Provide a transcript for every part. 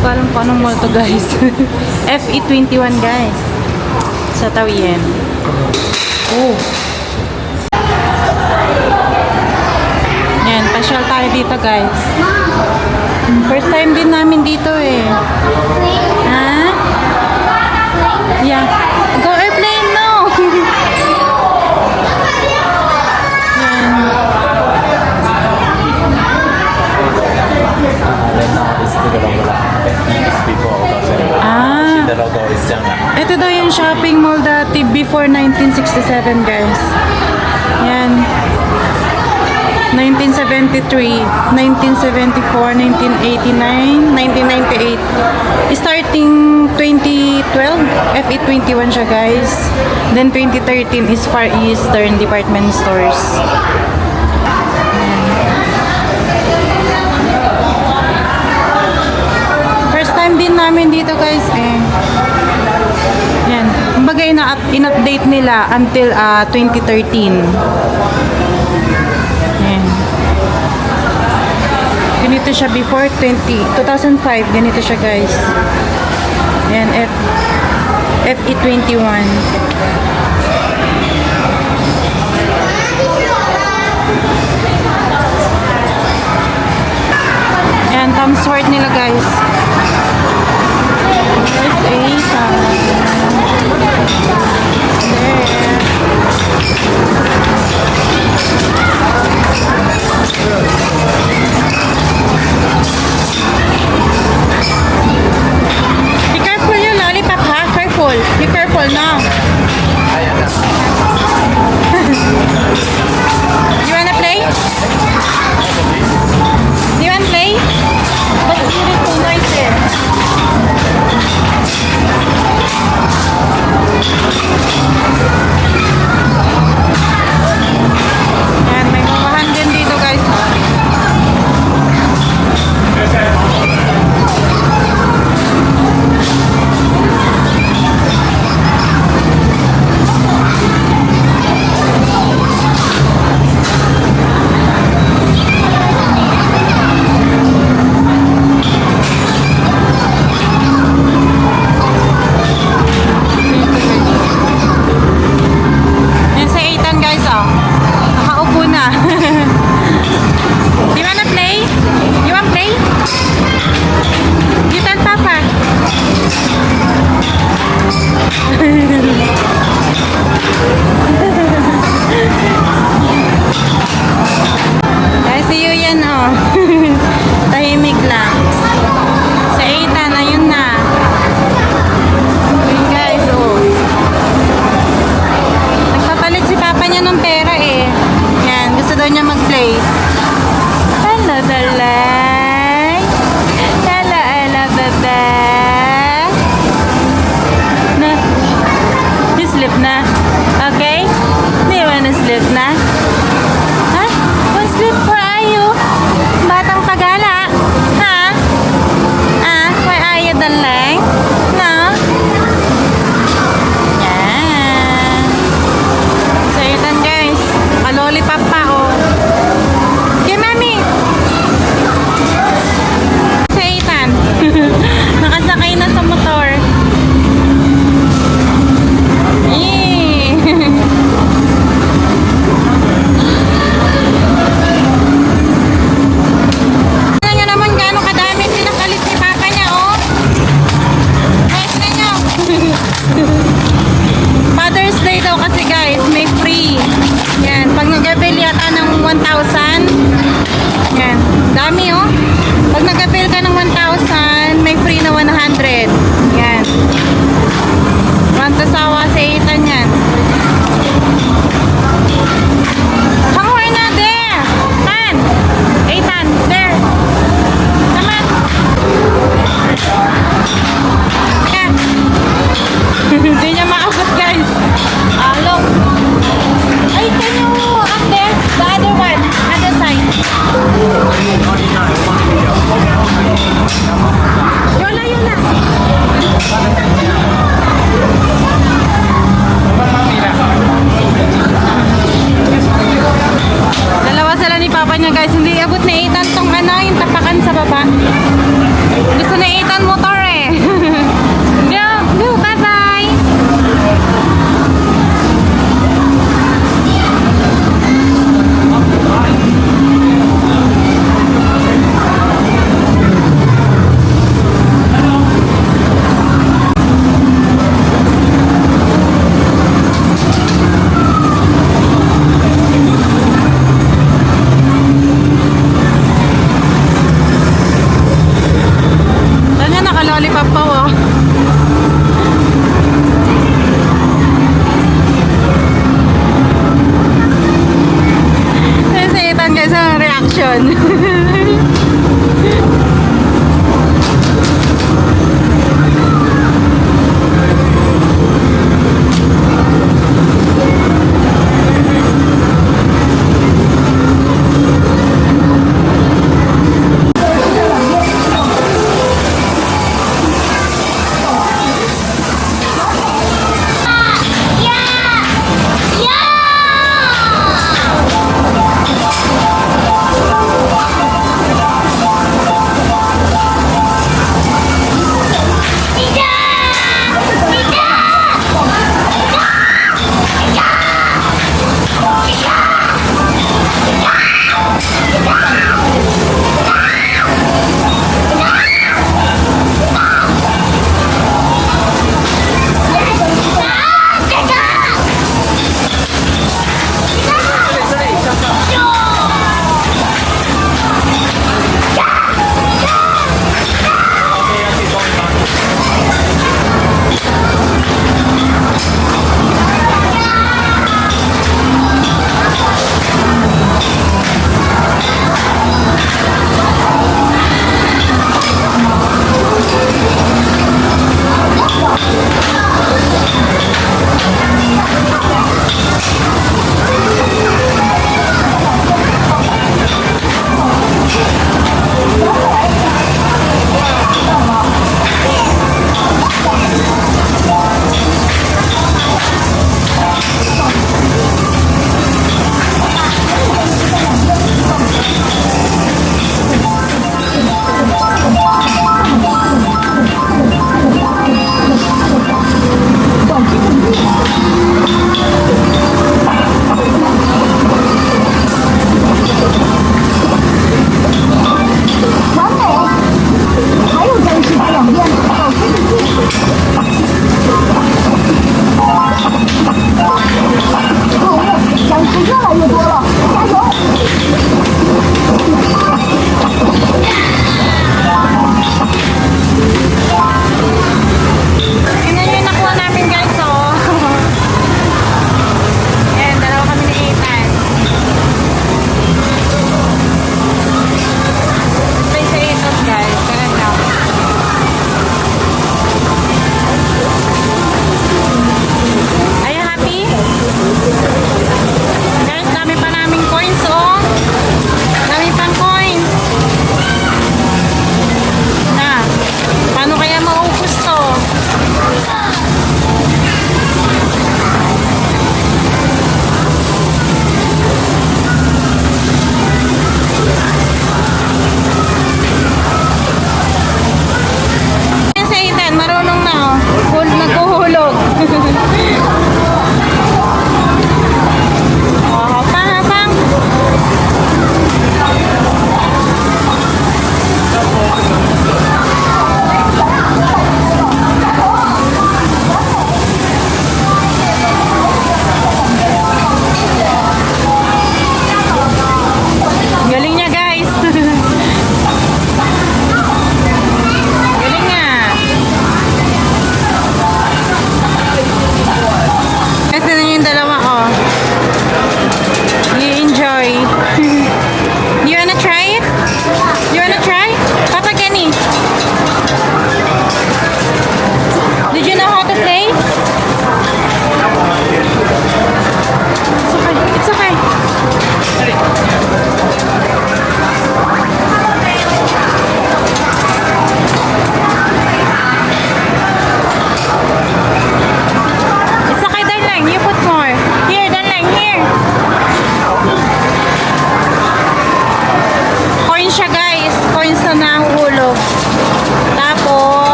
Hindi ko alam kung anong mall to guys. FE21 guys. Sa Taoyuan. Oh. Yan, pasyal tayo dito guys. First time din namin dito eh. Ha? Yeah. Go airplane, no! Ito daw yung shopping mall dati before 1967 guys. Yan. 1973, 1974, 1989, 1998. Starting 2012, FE21 siya guys. Then 2013 is Far Eastern Department Stores. First time din namin dito guys eh. Yan. Kumbaga in-update nila until 2013. Yan. Ganito siya before 2005. Ganito siya guys. Yan. FE21. Yan. Tom Sword nila guys. There's Be careful yung lollipop ha, careful. Be careful now. You wanna play? Do you wanna play? But it's too noisy.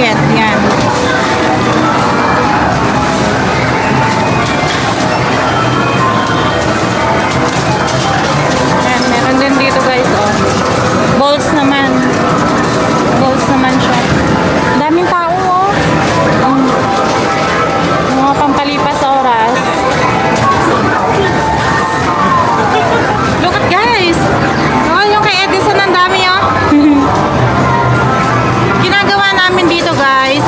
ticket. Yan. Yan, meron din dito guys, oh. Balls naman. Balls naman siya. Daming tao, oh. Mga pampalipas sa oras. Look at guys. Oh, yung kay Edison ang dami, oh. Ginagawa namin dito guys,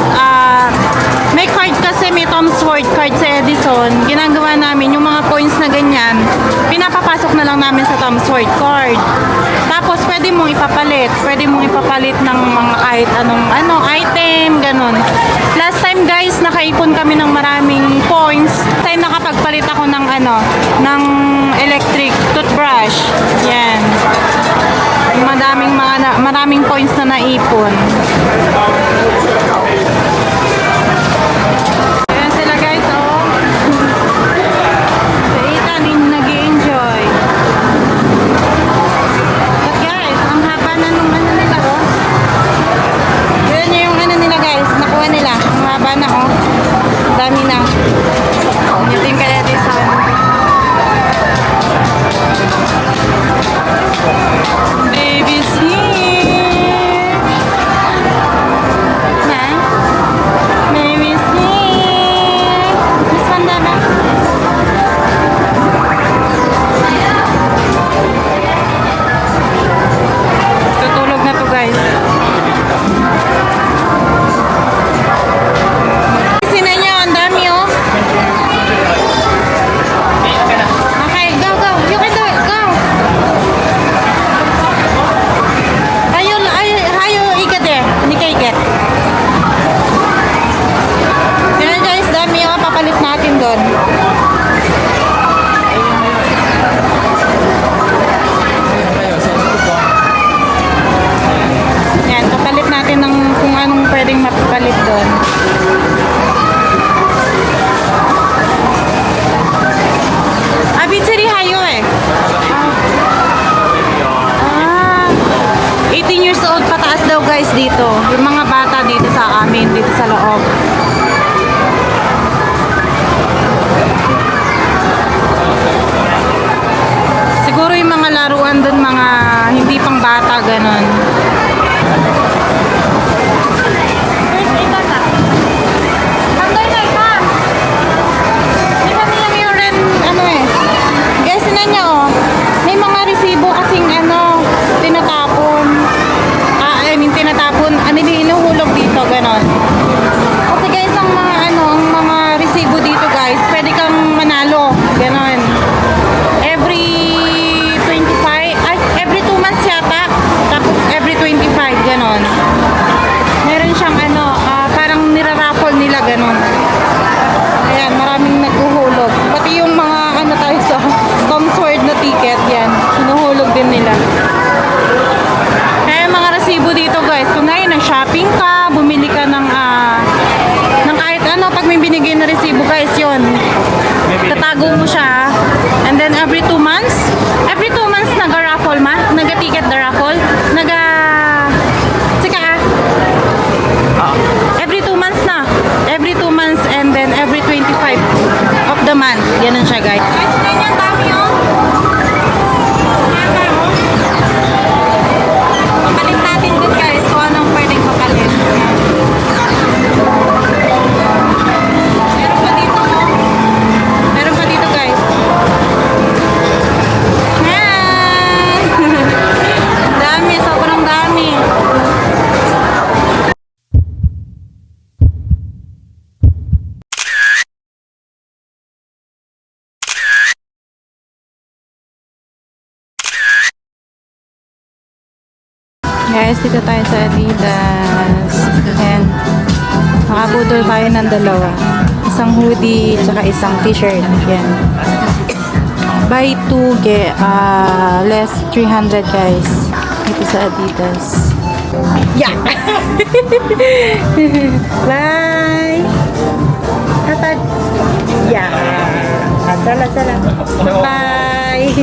may card kasi, may Tom's Word card sa Edison. Ginagawa namin yung mga points na ganyan, pinapapasok na lang namin sa Tom's Word card. Tapos pwede mong ipapalit ng mga kahit anong item, ganun. Last time guys, nakaipon kami ng maraming points. Time nakapagpalit ako ng ng electric toothbrush. Yan. Maraming points na naipon. Ayan sila guys, oh. Sa Ethan, nag-i-enjoy. But guys, ang haba na nung nila, oh. Yun yung nila guys, nakuha nila. Ang haba na, oh. Dami na. Yun din kaya Edison. Baby's here. Ha? Baby's here. Miss Wanda ba? Tutulog na to guys. Sina niyo, ang dami oh. Okay, go, go. You can do it. Go. Hayo ikate. Hindi ka ikat. Yan guys, dami oh. Papalit natin doon. Yan, papalit natin ng kung anong pwedeng mapapalit doon. Abitsiri hayo eh. 18 years old pataas daw guys dito. Yung mga bata dito sa amin, dito sa loob. Siguro yung mga laruan doon, mga hindi pang bata, ganon. Guys, sinan niya oh. May mga resibo kasing tinatapon. Tinatapon, inuhulog dito, ganon. Kasi guys, ang mga resibo dito guys, pwede kang manalo, ganon. Every 2 months yata, tapos every 25, ganon. Meron siyang parang niraraffle nila, ganon. Ayan, maraming naghuhulog. Pati yung mga tayo sa Tom's Word na ticket, yan, hinuhulog din nila. Kaya mga resibo dito guys, kung ngayon nag-shopping ka, bumili ka ng kahit pag may binigay na resibo guys, yun, tatago mo siya, and then every 2 months nag-raffle nag-ticket na raffle, every 2 months na, every 2 months, and then every 25 of the month, ganun siya guys. Guys, ganyan dami oh. Papalit natin dun guys kung anong pwedeng papalit. Meron pa dito oh. Meron pa dito guys. Yan! Dami, sobrang dami. Guys, dito tayo sa Adidas. Ayan. Makabudol tayo ng dalawa. Isang hoodie, tsaka isang t-shirt. Ayan. Buy 2, less 300 guys. Dito sa Adidas. Yeah! Bye! Kapag... Yeah! Sala. Bye!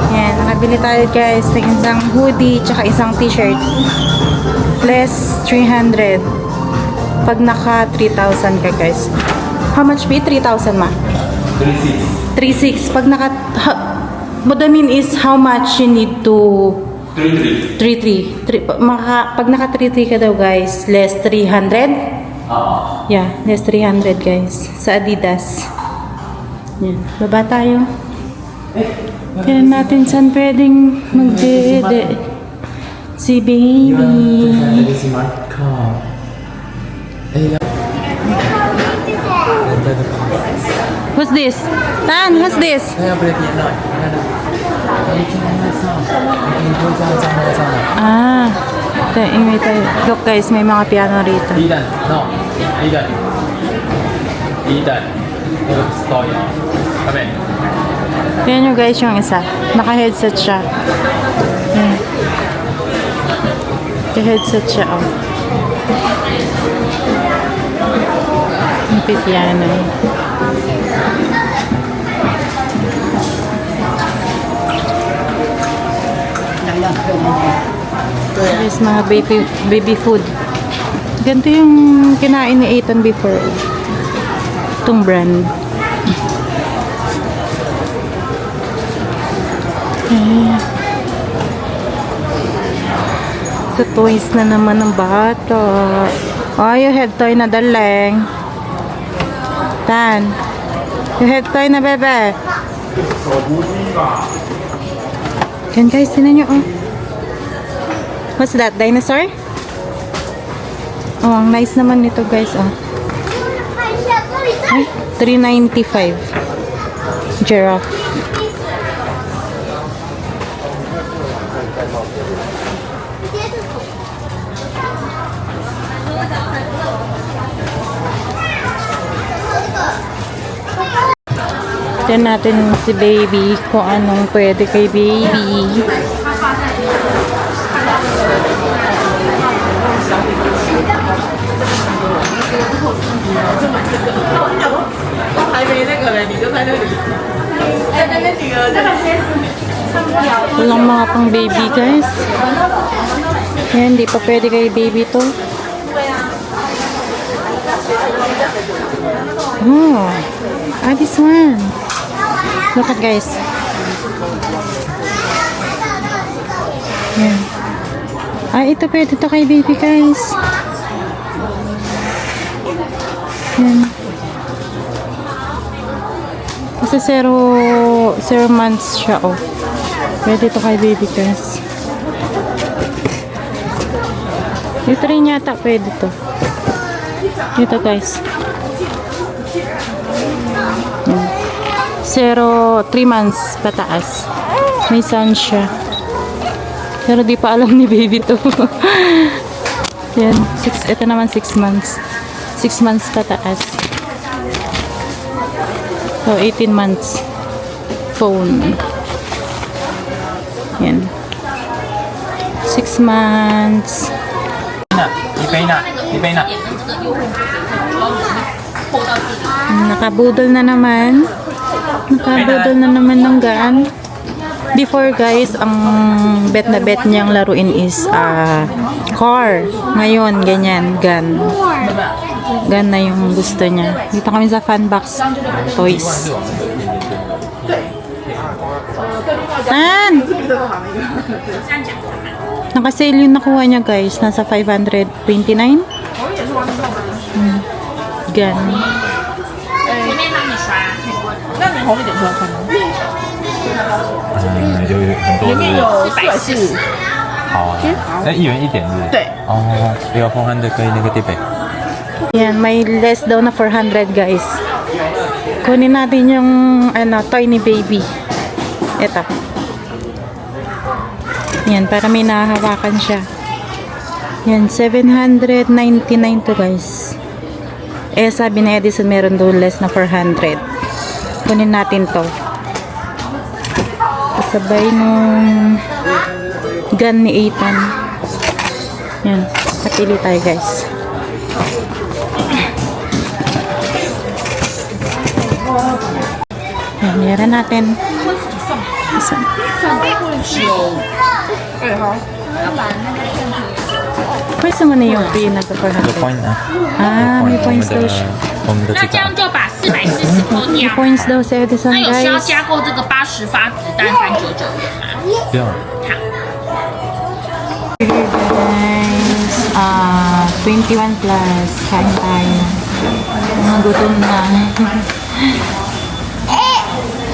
Yan, nakabili tayo guys ng isang hoodie tsaka isang t-shirt. Less 300. Pag naka 3,000 ka guys. How much be? 3,000 ma? 3,600. Pag naka... what I mean is how much you need to... 3,300. Pag naka 3,300 ka daw guys, less 300? Yeah, less 300 guys. Sa Adidas. Yan. Baba tayo. Tignan natin saan pwedeng magdede. Si baby. What's this? Tan, what's this? Ah, ingay tayo. Look guys, may mga piano rito. Tignan nyo guys yung isa. Naka-headset siya. Naka-headset siya, oh. Yung piano. There's mga baby food. Ganito yung kinain ni Ethan before. Itong brand. Sa toys na naman ng bata. Oh, you have toy na daleng. Tan. You have toy na bebe. Yan guys, tinan nyo oh. What's that? Dinosaur? Oh, ang nice naman nito guys oh. Ay, 395. Giraffe. Tignan natin si baby kung anong pwede kay baby. Walang mga pang baby guys. Yan, hindi pa pwede kay baby to. Oh, this one. Look at guys. Yan. Ito pwede to kay baby guys. Yan. Kasi 0 months siya oh. Pwede to kay baby guys. Ito rin yata pwede to. Ito guys. Yan. 3 months pataas. May sun siya. Pero di pa alam ni baby to. Yan. Ito naman 6 months. 6 months pataas. So, 18 months. Phone. Yan. 6 months. Nakabudol na naman. Nakabudol na naman ng gun. Before guys, ang bet na bet niyang laruin is car. Ngayon, ganyan, gun. Gun na yung gusto niya. Dito kami sa Funbox Toys. Saan? Naka-sale yung nakuha niya guys. Nasa 529. Gun. 有很多是不是？好啊，那1元1点是不是？对。哦，比较400可以那个地北。 Yan, may less daw na 400 guys. Kunin natin yung toy ni baby. Ito. Yan, para may nahahawakan siya. Yan, 799 to guys. Sabi na Edison meron daw less na 400. Kunin natin to. Kasabay nung gun ni Ethan. Yan, kapili tayo guys. Yan, meron natin. 为什么你有币那个这个 400？ point 啊，啊，没 points 都是我们的那这样就把440扣掉。 points 都是 Edison 那有需要 guys。加购这个80发子弹399元吗？不用。好。 Guys, 21 plus, kain tayo. Nagutom na.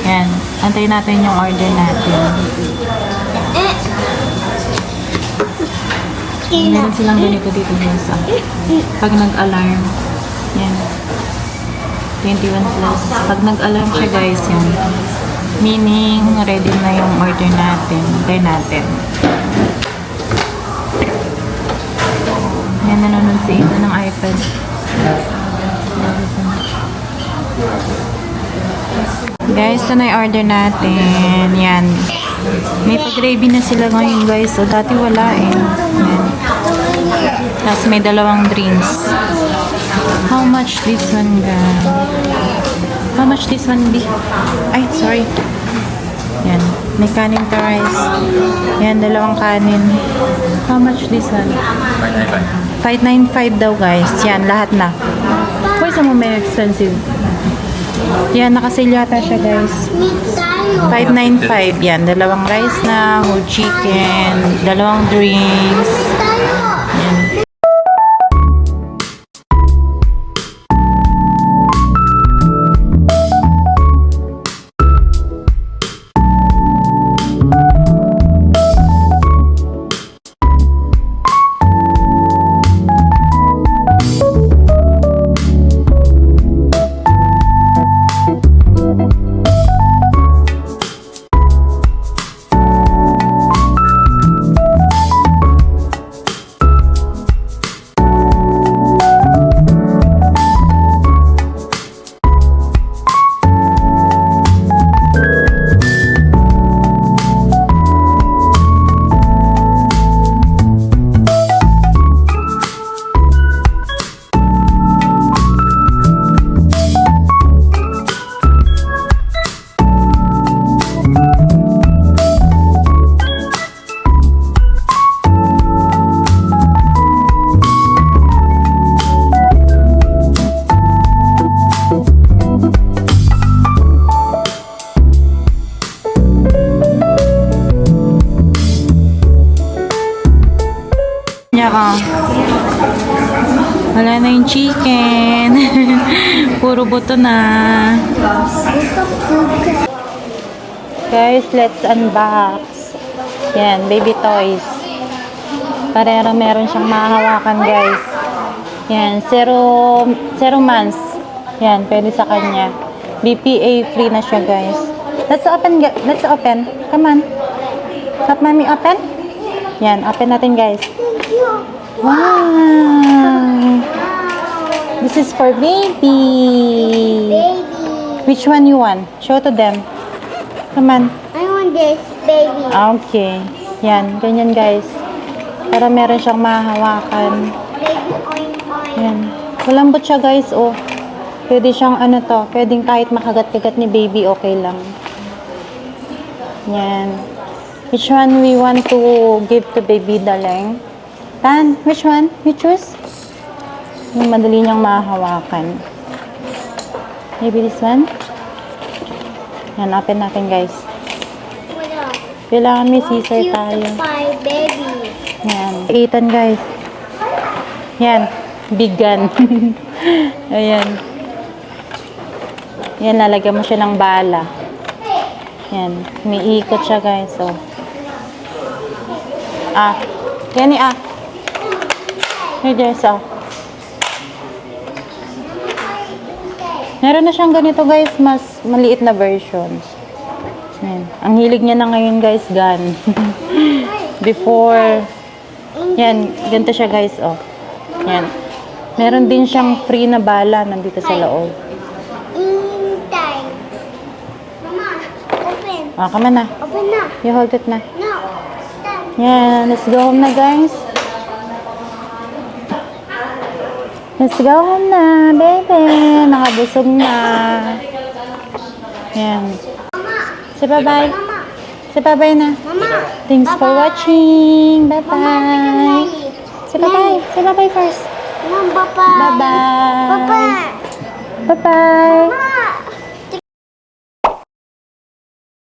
Yan, antayin natin yung order natin. Meron silang ganito dito guys. Pag nag-alarm, yan. 21 plus. Pag nag-alarm siya guys, yan. Meaning, ready na yung order natin. Antayin natin. Yan, nanonood si Ito ng iPad. Guys, ito na yung order natin. Yan. May pag-gravy na sila ngayon guys. So, dati wala eh. Yan. Tapos may 2 drinks. How much this one guys? How much this one be? Ay, sorry. Yan. May kanin to rice. Yan, 2 kanin. How much this one? 595 daw guys. Yan, lahat na. Pwede mo may expensive. Yan, nakasale yata siya guys. 595. Yan, 2 rice na, whole chicken, 2 drinks. Yan. Ka. Wala na yung chicken. Puro buto na. Guys, let's unbox. Yan, baby toys. Parero meron siyang mahahawakan guys. Yan, 0 months. Yan, pwede sa kanya. BPA free na siya guys. Let's open. Let's open. Come on. Help mommy open. Yan, open natin guys. Wow! This is for baby. Which one you want? Show to them. Come on. I want this baby. Okay. Yan, ganyan guys. Para meron siyang mahahawakan. Baby oink oink. Yan. Malambot siya guys, oh. Pwede siyang ano to, pwedeng kahit makagat-kagat ni baby, okay lang. Yan. Which one we want to give to baby darling? Tan, which one? You choose? Yung madali niyang mahahawakan. Maybe this one? Yan, open natin guys. What else? Kailangan may scissor tayo. Bye, baby. Yan. Ethan guys. Yan. Big gun. Ayan. Yan, lalagyan mo siya ng bala. Yan. May ikot siya guys. So. Ah. Yan ni ah. Here, there's ah. Meron na siyang ganito guys, mas maliit na version. Yan. Ang hilig niya na ngayon guys, gun. Before, yan, ganito siya guys, oh. Yan. Meron din siyang free na bala nandito sa loob. Intay. Mama, open. Ah, come on na. Open na. You hold it na. No. Stand. Yan, let's go home na guys. Let's go home na, baby. Nakabusog na. Yan. Mama. Say bye-bye. Mama. Say bye-bye na. Mama. Thanks for watching. Bye-bye. Mama, Say bye-bye. Say bye-bye first. Mama, bye-bye. Bye-bye. Bye-bye. Bye-bye. Mama.